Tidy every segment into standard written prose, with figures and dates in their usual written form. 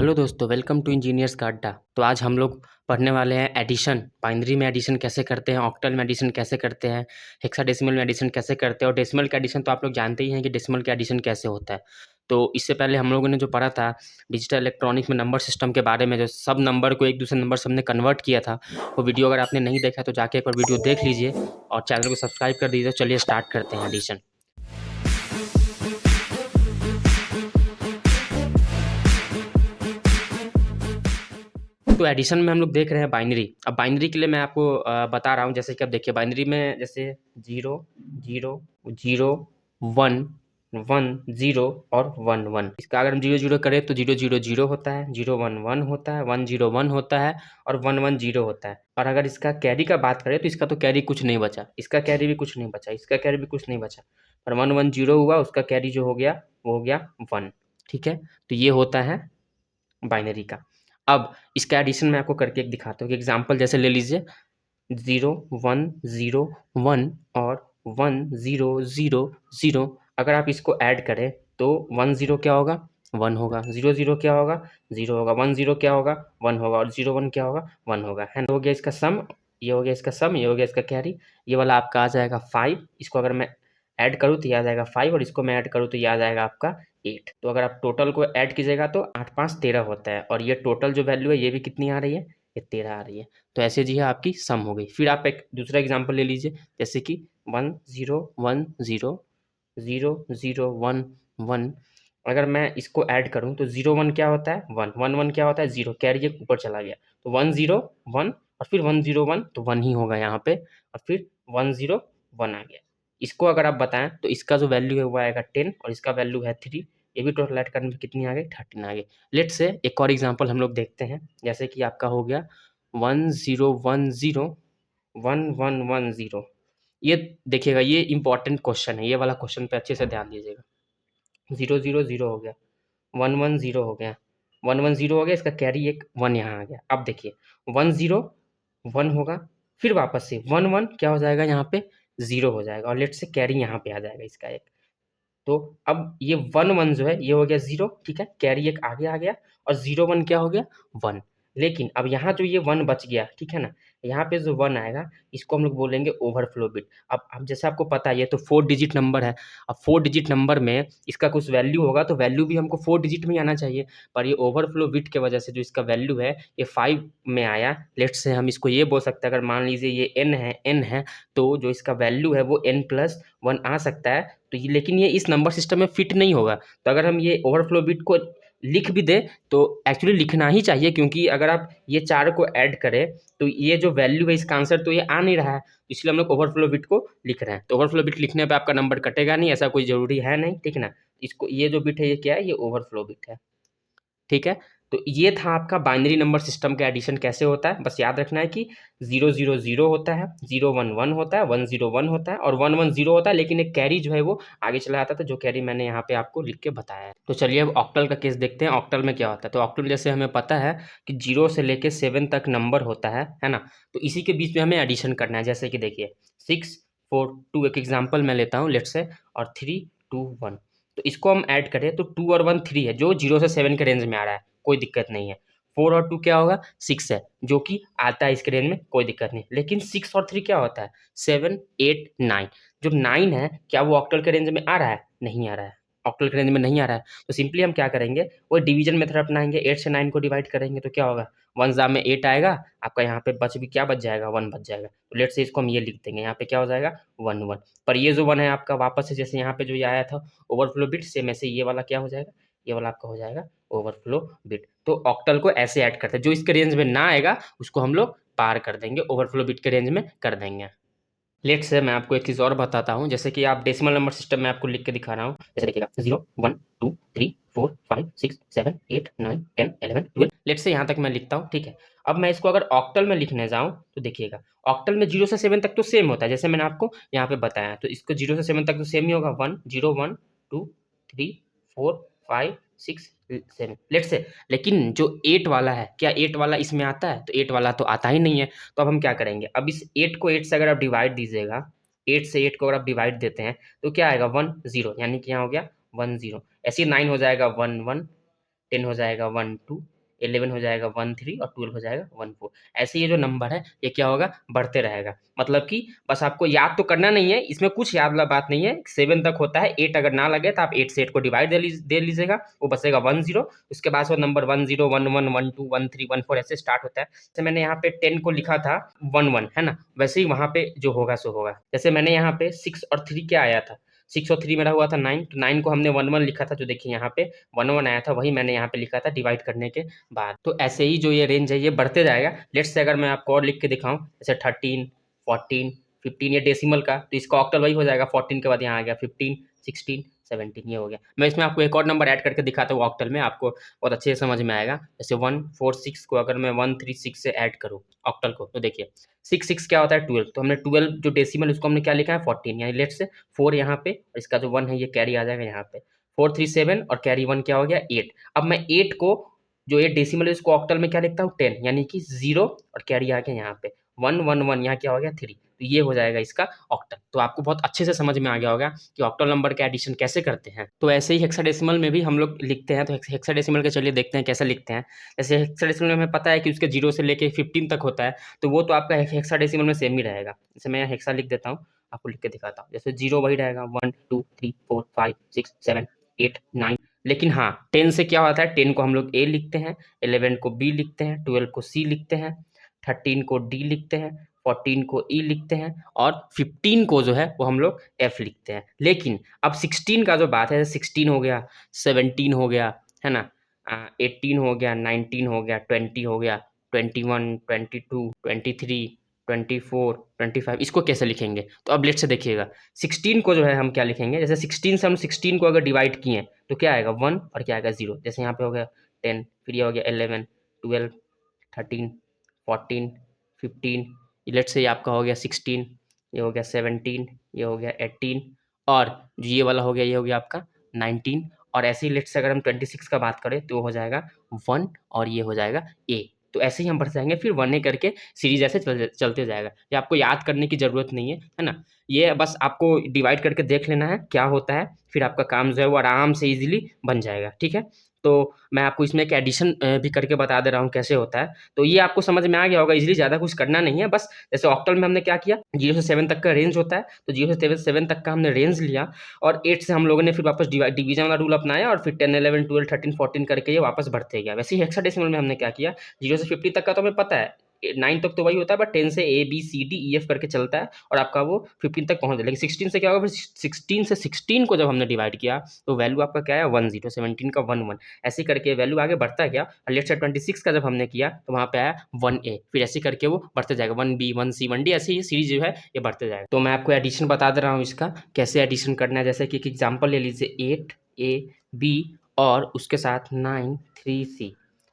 Hello दोस्तों, welcome to engineers का अड्डा। तो आज हम लोग पढ़ने वाले हैं एडिशन। बाइनरी में एडिशन कैसे करते हैं, ऑक्टल में एडिशन कैसे करते हैं, हेक्साडेसिमल में एडिशन कैसे करते हैं और डेसिमल का एडिशन तो आप लोग जानते ही हैं कि डेसिमल का एडिशन कैसे होता है। तो इससे पहले हम लोगों ने जो पढ़ा था डिजिटल इलेक्ट्रॉनिक्स में नंबर सिस्टम के बारे में, जो सब नंबर को एक दूसरे नंबर से हमने कन्वर्ट किया था, वो वीडियो अगर आपने नहीं देखा तो जाके एक बार वीडियो देख लीजिए और चैनल को सब्सक्राइब कर दीजिए। चलिए स्टार्ट करते हैं एडिशन। तो एडिशन में हम लोग देख रहे हैं बाइनरी। अब बाइनरी के लिए मैं आपको बता रहा हूँ, जैसे कि अब देखिए बाइनरी में जैसे 0 0 0 1 1 0 और 1 1। इसका अगर हम 0 0 करें तो 0 0 0 होता है, 0 1 1 होता है, 1 0 1 होता है और 1 1 0 होता है। और अगर इसका कैरी का बात करें तो इसका तो कैरी कुछ नहीं बचा, इसका कैरी भी कुछ नहीं बचा, इसका कैरी भी कुछ नहीं बचा। पर 1 1 0 हुआ, उसका कैरी जो हो गया वो हो गया 1। ठीक है, तो ये होता है बाइनरी का। अब इसका एडिशन मैं आपको करके एक दिखाता हूँ कि एग्जाम्पल जैसे ले लीजिए 0 1 0 1 और 1 0 0 0। अगर आप इसको ऐड करें तो 1 0 क्या होगा, 1 होगा, 0 0 क्या होगा, 0 होगा, 1 0 क्या होगा, 1 होगा और 0 1 क्या होगा, 1 होगा। है ना, हो गया इसका सम, ये हो गया इसका सम, ये हो गया इसका कैरी। ये वाला आपका आ जाएगा 5। इसको अगर मैं ऐड करूँ तो ये आ जाएगा 5 और इसको मैं ऐड करूँ तो ये आ जाएगा आपका 8। तो अगर आप टोटल को ऐड कीजिएगा तो 8 5 13 होता है और ये टोटल जो वैल्यू है ये भी कितनी आ रही है, ये 13 आ रही है। तो ऐसे जी है आपकी सम हो गई। फिर आप एक दूसरा एग्जांपल ले लीजिए, जैसे कि 1 0 1 0 0 0 1 1। अगर मैं इसको ऐड करूं तो 0 1 क्या होता है, 1 1 1 क्या होता है, 0। कैरी एक ऊपर चला गया तो 1 0 1 और फिर 1 0 1 तो 1 ही होगा यहाँ पे और फिर 1 0 1 आ गया। इसको अगर आप बताएं तो इसका जो वैल्यू है वो आएगा 10 और इसका वैल्यू है 3। ये भी टोटल ऐड करने में कितनी आ गई, 13 आ गई। लेट से एक और एग्जांपल हम लोग देखते हैं, जैसे कि आपका हो गया 1 0 1 0 1 1 1 0। ये देखिएगा, ये इंपॉर्टेंट क्वेश्चन है, ये वाला क्वेश्चन पे अच्छे से ध्यान दीजिएगा। 0 0 0 हो गया, 1 1 0 हो गया, 1 1 0 हो गया, इसका कैरी एक 1 यहाँ आ गया। अब देखिए 1 0 1 होगा, फिर वापस से 1 1 क्या हो जाएगा, यहाँ पे 0 हो जाएगा और लेट से कैरी यहाँ पे आ जाएगा इसका एक। तो अब ये 1 1 जो है ये हो गया 0, ठीक है, कैरी एक आगे आ गया और 0 1 क्या हो गया, 1। लेकिन अब यहाँ जो ये 1 बच गया, ठीक है ना, यहाँ पे जो 1 आएगा इसको हम लोग बोलेंगे ओवरफ्लो बिट। अब जैसे आपको पता है ये तो 4 डिजिट नंबर है। अब 4 डिजिट नंबर में इसका कुछ वैल्यू होगा तो वैल्यू भी हमको 4 डिजिट में ही आना चाहिए। पर ये ओवरफ्लो बिट की वजह से जो इसका वैल्यू है ये 5 में आया। लेट्स से हम इसको ये बोल सकते हैं, अगर मान लीजिए ये n है तो जो इसका वैल्यू है वो n+1 आ सकता है। तो ये, लेकिन ये इस नंबर सिस्टम में फिट नहीं होगा। तो अगर हम ये ओवरफ्लो बिट को लिख भी दें तो एक्चुअली लिखना ही चाहिए, क्योंकि अगर आप ये 4 को ऐड करें तो ये जो वैल्यू है इसका आंसर तो ये आ नहीं रहा है, इसलिए हम लोग ओवरफ्लो बिट को लिख रहे हैं। तो ओवरफ्लो बिट लिखने पे आपका नंबर कटेगा नहीं, ऐसा कोई ज़रूरी है नहीं, ठीक ना। इसको ये जो बिट है ये क्या है, ये ओवरफ्लो बिट है। ठीक है, तो ये था आपका बाइनरी नंबर सिस्टम का एडिशन कैसे होता है। बस याद रखना है कि 0 0 0 होता है, 0 1 1 होता है, 1 0 1 होता है और 1 1 0 होता है, लेकिन एक कैरी जो है वो आगे चला जाता था, जो कैरी मैंने यहाँ पे आपको लिख के बताया है। तो चलिए अब ऑक्टल का केस देखते हैं, ऑक्टल में क्या होता है। तो ऑक्टल जैसे हमें पता है कि 0 से लेके 7 तक नंबर होता है ना। तो इसी के बीच में हमें एडिशन करना है। जैसे कि देखिए 6 4 2, एक एग्जाम्पल मैं लेता हूँ लेट से, और 3 2 1। तो इसको हम ऐड करें तो 2 और 1 3 है, जो 0 से 7 के रेंज में आ रहा है, कोई दिक्कत नहीं है। 4 और 2 क्या होगा, 6 है, जो कि आता है इसके रेंज में, कोई दिक्कत नहीं। लेकिन 6 और 3 क्या होता है, 7 8 9। जो 9 है क्या वो ऑक्टल के रेंज में आ रहा है, नहीं आ रहा है, ऑक्टल के रेंज में नहीं आ रहा है। तो सिंपली हम क्या करेंगे, वो डिवीजन मेथड अपनाएंगे, 8 से 9 को डिवाइड करेंगे तो क्या होगा, 1 ज़ा में 8 आएगा आपका, यहाँ पे बच भी क्या बच जाएगा, 1 बच जाएगा। तो लेट से इसको हम ये लिख देंगे, यहाँ पे क्या हो जाएगा 1 1। पर ये जो 1 है आपका वापस से जैसे यहाँ पे जो ये आया था ओवरफ्लो बिट, सेम ऐसे ये वाला क्या हो जाएगा, ये वाला आपका हो जाएगा ओवरफ्लो बिट। तो ऑक्टल को ऐसे ऐड करते हैं, जो इसके रेंज में ना आएगा उसको हम लोग पार कर देंगे, ओवरफ्लो बिट के रेंज में कर देंगे। लेट्स से मैं आपको एक चीज़ और बताता हूँ, जैसे कि आप डेसिमल नंबर सिस्टम में आपको लिख के दिखा रहा हूँ। जैसे देखिएगा 0 1 2 3 4 5 6 7 8 9 10 11 12। लेट्स से यहाँ तक मैं लिखता हूँ, ठीक है। अब मैं इसको अगर ऑक्टल में लिखने जाऊँ तो देखिएगा ऑक्टल में 0 से 7 तक तो सेम होता है, जैसे मैंने आपको यहाँ पे बताया। तो इसको 0 से 7 तक तो सेम ही होगा, 1 0 1 2 3 4 5 6 7। लेट्स से लेकिन जो 8 वाला है, क्या 8 वाला इसमें आता है, तो 8 वाला तो आता ही नहीं है। तो अब हम क्या करेंगे, अब इस 8 को 8 से अगर आप डिवाइड दीजिएगा, 8 से 8 को अगर आप डिवाइड देते हैं तो क्या आएगा 1 0, यानी कि यहाँ हो गया 1 0। ऐसे ही 9 हो जाएगा 1 1, 10 हो जाएगा 1 2, 11 हो जाएगा 13 और 12 हो जाएगा 14। ऐसे ये जो नंबर है ये क्या होगा, बढ़ते रहेगा। मतलब कि बस आपको याद तो करना नहीं है, इसमें कुछ याद वाला बात नहीं है। 7 तक होता है, 8 अगर ना लगे तो आप 8 से 8 को डिवाइड दे लीजिएगा, वो बचेगा 10। उसके बाद वो नंबर 10, 11, 12, 13, 14 ऐसे स्टार्ट होता है। जैसे मैंने यहाँ पे 10 को लिखा था 11, है ना, वैसे ही वहाँ पे जो होगा सो होगा। जैसे मैंने यहाँ पे 6 और 3 क्या आया था, 6 और 3 मेरा हुआ था 9, तो 9 को हमने 11 लिखा था, जो देखिए यहाँ पे 11 आया था, वही मैंने यहाँ पे लिखा था डिवाइड करने के बाद। तो ऐसे ही जो ये रेंज है ये बढ़ते जाएगा। लेट्स से अगर मैं आपको और लिख के दिखाऊं, जैसे 13, 14, 15, ये डेसिमल का, तो इसका ऑक्टल वही हो जाएगा। 14 के बाद यहाँ आ गया 15, 16, 17, ये हो गया। मैं इसमें आपको एक और नंबर ऐड करके दिखाता हूँ ऑक्टल में, आपको बहुत अच्छे से समझ में आएगा। जैसे 146 को अगर मैं 136 से ऐड करूँ ऑक्टल को, तो देखिए 6 क्या होता है 12, तो हमने 12 जो डेसिमल उसको हमने क्या लिखा है 14, यानी लेट्स से 4 यहाँ पे, और इसका जो 1 है ये कैरी आ जाएगा यहाँ पे, 4 3 7 और कैरी 1 क्या हो गया 8। अब मैं 8 को जो ये डेसिमल है इसको ऑक्टल में क्या लिखता हूँ 10, यानी कि 0 और कैरी आ गया यहाँ पे 1 1 1, यहाँ क्या हो गया 3, तो ये हो जाएगा इसका ऑक्टल। तो आपको बहुत अच्छे से समझ में आ गया होगा कि ऑक्टल नंबर का एडिशन कैसे करते हैं। तो ऐसे ही हेक्साडेसिमल में भी हम लोग लिखते हैं। तो हेक्साडेसिमल का चलिए देखते हैं कैसे लिखते हैं। जैसे हेक्साडेसिमल में हमें पता है कि उसके 0 से लेके 15 तक होता है, तो वो तो आपका हेक्साडेसिमल में सेम ही रहेगा। जैसे मैं हेक्सा लिख देता हूँ, आपको लिख के दिखाता हूँ। जैसे 0 वही रहेगा 1 2 3 4 5 6 7 8 9, लेकिन हाँ 10 से क्या होता है, 10 को हम लोग ए लिखते हैं, 11 को बी लिखते हैं, 12 को सी लिखते हैं, 13 को डी लिखते हैं, 14 को ई लिखते हैं, और 15 को जो है वो हम लोग एफ लिखते हैं। लेकिन अब 16 का जो बात है, 16 हो गया, 17 हो गया, है ना, 18 हो गया, 19 हो गया, 20 हो गया, 21, 22, 23, 24, 25, इसको कैसे लिखेंगे? तो अब लेट से देखिएगा 16 को जो है हम क्या लिखेंगे, जैसे 16 से हम 16 को अगर डिवाइड किए तो क्या आएगा 1 और क्या आएगा 0। जैसे यहाँ पे हो गया 10, फिर ये हो गया 11, 12, 13, 14, 15, लेट से आपका हो गया 16, ये हो गया 17, ये हो गया 18, और जो ये वाला हो गया ये हो गया आपका 19, और ऐसे ही लेट से अगर हम 26 का बात करें तो हो जाएगा 1 और ये हो जाएगा ए। तो ऐसे ही हम बढ़ते जाएंगे, फिर 1 ए करके सीरीज ऐसे चलते जाएगा। ये आपको याद करने की ज़रूरत नहीं है ना, ये बस आपको डिवाइड करके देख लेना है क्या होता है, फिर आपका काम जो है वो आराम से ईजिली बन जाएगा। ठीक है, तो मैं आपको इसमें एक एडिशन भी करके बता दे रहा हूँ कैसे होता है। तो ये आपको समझ में आ गया होगा, इजीली ज़्यादा कुछ करना नहीं है। बस जैसे ऑक्टल में हमने क्या किया, 0 से 7 तक का रेंज होता है, तो 0 से 7 तक का हमने रेंज लिया, और 8 से हम लोगों ने फिर वापस डिवीजन वाला रूल अपनाया, और फिर 10 11 12 13 14 करके ये वापस बढ़ते गया। वैसे ही हेक्साडेसिमल में हमने क्या किया, 0 से 50 तक का तो हमें पता है, 9 तक तो वही होता है, बट 10 से A B C D E F करके चलता है, और आपका वो 15 तक पहुंच जाए। लेकिन 16 से क्या होगा, फिर 16 से 16 को जब हमने डिवाइड किया तो वैल्यू आपका क्या है 10, 17 का 1 1, ऐसे करके वैल्यू आगे बढ़ता गया। और लेट्स से 26 का जब हमने किया तो वहाँ पे आया 1A, फिर ऐसे करके वो बढ़ते जाएगा 1B 1C 1D, ऐसे ही सीरीज जो है ये बढ़ते जाएगा। तो मैं आपको एडिशन बता दे रहा हूँ इसका कैसे एडिशन करना है। जैसे कि एक एग्जाम्पल ले लीजिए 8AB और उसके साथ 9 3C।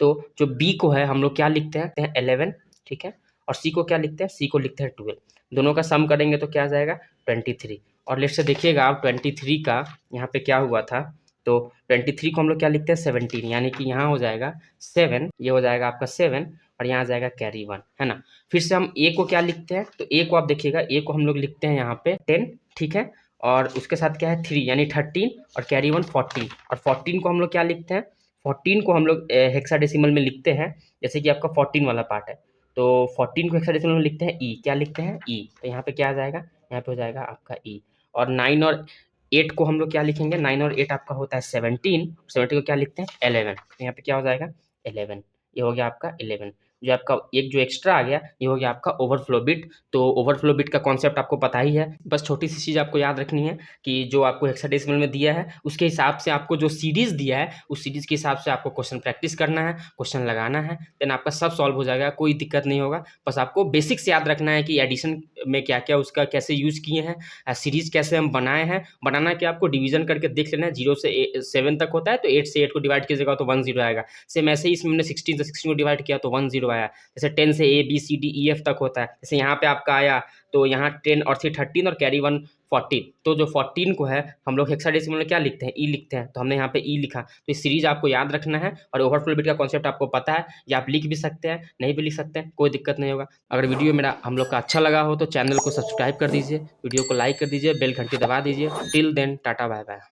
तो जो B को है हम लोग क्या लिखते हैं 11, ठीक है, और C को क्या लिखते हैं, C को लिखते हैं 12। दोनों का सम करेंगे तो क्या आ जाएगा 23। और लेट्स से देखिएगा आप 23 का यहाँ पे क्या हुआ था, तो 23 को हम लोग क्या लिखते हैं 17, यानी कि यहाँ हो जाएगा 7, ये हो जाएगा आपका 7, और यहाँ आ जाएगा कैरी 1, है ना। फिर से हम ए को क्या लिखते हैं, तो ए को आप देखिएगा, ए को हम लोग लिखते हैं यहाँ पे 10, ठीक है, और उसके साथ क्या है 3 यानी 13, और कैरी 1 14, और 14 को हम लोग क्या लिखते हैं, 14 को हम लोग हेक्साडेसिमल में लिखते हैं, जैसे कि आपका 14 वाला पार्ट है, तो 14 को हेक्साडेसिमल में लिखते हैं ई, क्या लिखते हैं ई, तो यहाँ पे क्या आ जाएगा, यहाँ पे हो जाएगा आपका ई। और 9 और 8 को हम लोग क्या लिखेंगे, 9 और 8 आपका होता है 17, 17 को क्या लिखते हैं 11, तो यहाँ पे क्या हो जाएगा 11, ये हो गया आपका 11। जो आपका एक जो एक्स्ट्रा आ गया ये हो गया आपका ओवरफ्लो बिट। तो ओवरफ्लो बिट का कॉन्सेप्ट आपको पता ही है, बस छोटी सी चीज़ आपको याद रखनी है कि जो आपको हेक्साडेसिमल में दिया है उसके हिसाब से आपको जो सीरीज़ दिया है उस सीरीज़ के हिसाब से आपको क्वेश्चन प्रैक्टिस करना है, क्वेश्चन लगाना है, देन आपका सब सॉल्व हो जाएगा, कोई दिक्कत नहीं होगा। बस आपको बेसिक्स याद रखना है कि एडिशन में क्या क्या उसका कैसे यूज़ किए हैं, सीरीज़ कैसे हम बनाए हैं। बनाना क्या आपको डिवीजन करके देख लेना है, 0 से 7 तक होता है तो 8 से 8 को डिवाइड कीजिएगा तो 1 0 आएगा। सेम ऐसे ही इसमें हमने 16 से 16 को डिवाइड किया तो 1 0 आया। जैसे 10 से A B C D E F तक होता है, जैसे यहाँ पे आपका आया तो यहाँ 10 और 3 13 और कैरी 1 14, तो जो 14 को है हम लोग हेक्साडेसिमल में क्या लिखते हैं ई लिखते हैं, तो हमने यहाँ पे ई लिखा। तो इस सीरीज आपको याद रखना है, और ओवरफ्लो बिट का कॉन्सेप्ट आपको पता है, या आप लिख भी सकते हैं नहीं भी लिख सकते हैं, कोई दिक्कत नहीं होगा। अगर वीडियो मेरा हम लोग का अच्छा लगा हो तो चैनल को सब्सक्राइब कर दीजिए, वीडियो को लाइक कर दीजिए, बेल घंटी दबा दीजिए। Till then tata bye bye.